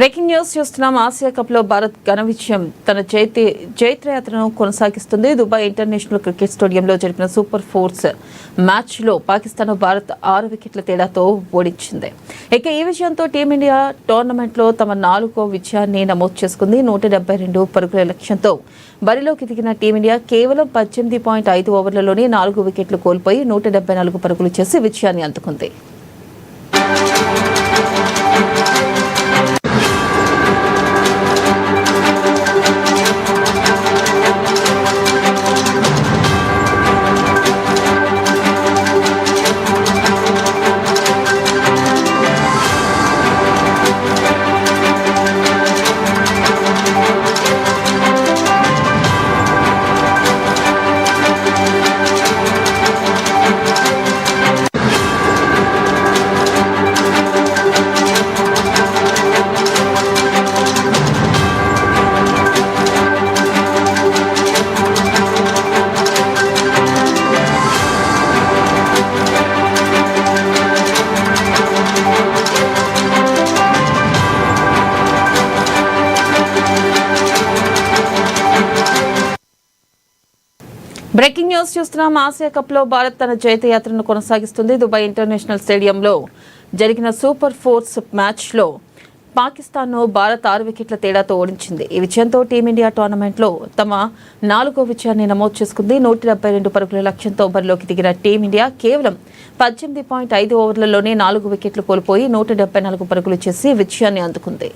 Breaking news చూస్తున్నాం. Asia cup లో భారత్ ఘన విజయం తన జైత్రయాత్రను కొనసాగిస్తుంది. దుబాయ్ ఇంటర్నేషనల్ క్రికెట్ స్టేడియంలో జరిపిన సూపర్ ఫోర్స్ మ్యాచ్ లో పాకిస్తాన్ భారత్ 6 వికెట్ల తేడాతో ఓడించింది. ఇక ఈ విజయంతో టీమిండియా టోర్నమెంట్ లో తమ 4వ విజయాన్ని నమోదు చేసుకుంది. 172 పరుగుల లక్ష్యంతో బరిలోకి దిగిన టీమిండియా కేవలం 18.5 ఓవర్లలోనే 4 వికెట్లు కోల్పోయి 174 పరుగులు చేసి విజయాన్ని అందుకుంది. బ్రేకింగ్ న్యూస్ చూస్తున్నాం. ఆసియా కప్ లో భారత్ తన జైత్రయాత్రను కొనసాగిస్తుంది. దుబాయ్ ఇంటర్నేషనల్ స్టేడియంలో జరిగిన సూపర్ ఫోర్స్ మ్యాచ్ లో పాకిస్తాన్ ను భారత్ 6 వికెట్ల తేడాతో ఓడించింది. ఈ విజయంతో టీమిండియా టోర్నమెంట్ లో తమ 4వ విజయాన్ని నమోదు చేసుకుంది. 172 పరుగుల లక్ష్యంతో బరిలోకి దిగిన టీమిండియా కేవలం 18.5 ఓవర్లలోనే 4 వికెట్లు కోల్పోయి 174 పరుగులు చేసి విజయాన్ని అందుకుంది.